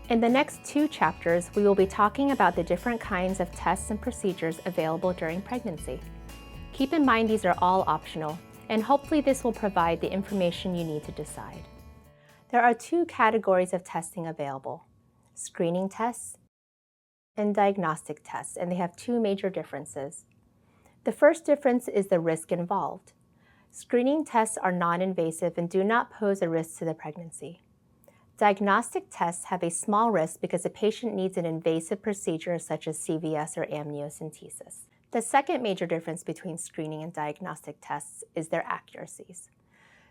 In the next 2 chapters, we will be talking about the different kinds of tests and procedures available during pregnancy. Keep in mind these are all optional, and hopefully this will provide the information you need to decide. There are 2 categories of testing available: screening tests and diagnostic tests, and they have 2 major differences. The first difference is the risk involved. Screening tests are non-invasive and do not pose a risk to the pregnancy. Diagnostic tests have a small risk because the patient needs an invasive procedure such as CVS or amniocentesis. The second major difference between screening and diagnostic tests is their accuracies.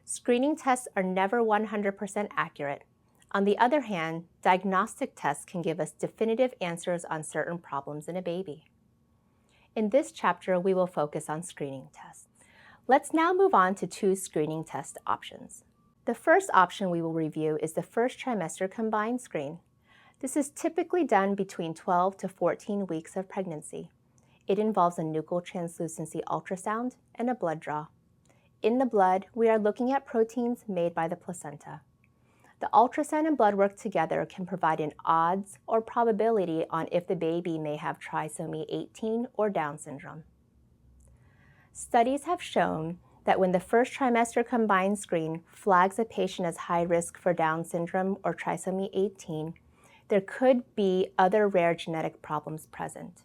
Screening tests are never 100% accurate. On the other hand, diagnostic tests can give us definitive answers on certain problems in a baby. In this chapter, we will focus on screening tests. Let's now move on to 2 screening test options. The first option we will review is the first trimester combined screen. This is typically done between 12 to 14 weeks of pregnancy. It involves a nuchal translucency ultrasound and a blood draw. In the blood, we are looking at proteins made by the placenta. The ultrasound and blood work together can provide an odds or probability on if the baby may have trisomy 18 or Down syndrome. Studies have shown that when the first trimester combined screen flags a patient as high risk for Down syndrome or trisomy 18, there could be other rare genetic problems present.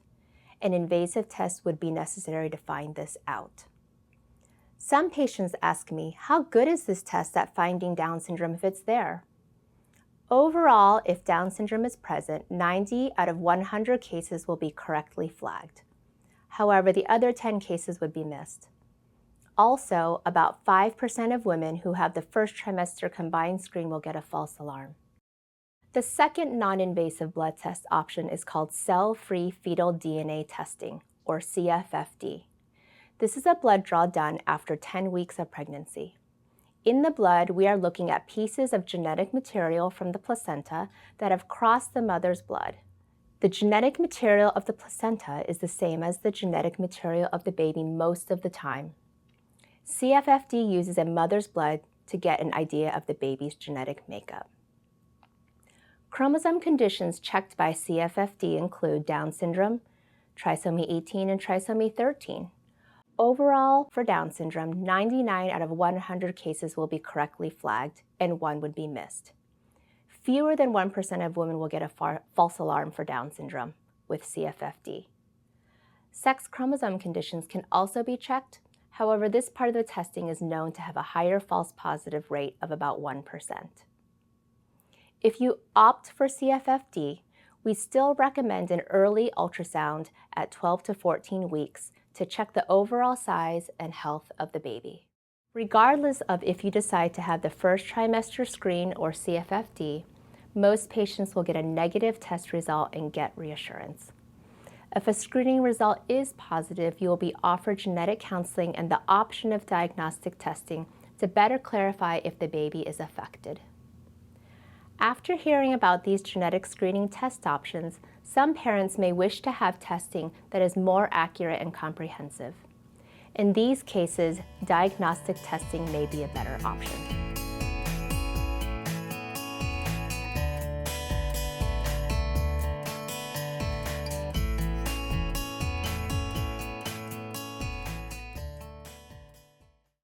An invasive test would be necessary to find this out. Some patients ask me, how good is this test at finding Down syndrome if it's there? Overall, if Down syndrome is present, 90 out of 100 cases will be correctly flagged. However, the other 10 cases would be missed. Also, about 5% of women who have the first trimester combined screen will get a false alarm. The second non-invasive blood test option is called Cell-Free Fetal DNA Testing, or CFFD. This is a blood draw done after 10 weeks of pregnancy. In the blood, we are looking at pieces of genetic material from the placenta that have crossed the mother's blood. The genetic material of the placenta is the same as the genetic material of the baby most of the time. CFFD uses a mother's blood to get an idea of the baby's genetic makeup. Chromosome conditions checked by CFFD include Down syndrome, trisomy 18, and trisomy 13. Overall, for Down syndrome, 99 out of 100 cases will be correctly flagged and 1 would be missed. Fewer than 1% of women will get a false alarm for Down syndrome with CFFD. Sex chromosome conditions can also be checked. However, this part of the testing is known to have a higher false positive rate of about 1%. If you opt for CFFD, we still recommend an early ultrasound at 12 to 14 weeks to check the overall size and health of the baby. Regardless of if you decide to have the first trimester screen or CFFD, most patients will get a negative test result and get reassurance. If a screening result is positive, you will be offered genetic counseling and the option of diagnostic testing to better clarify if the baby is affected. After hearing about these genetic screening test options, some parents may wish to have testing that is more accurate and comprehensive. In these cases, diagnostic testing may be a better option.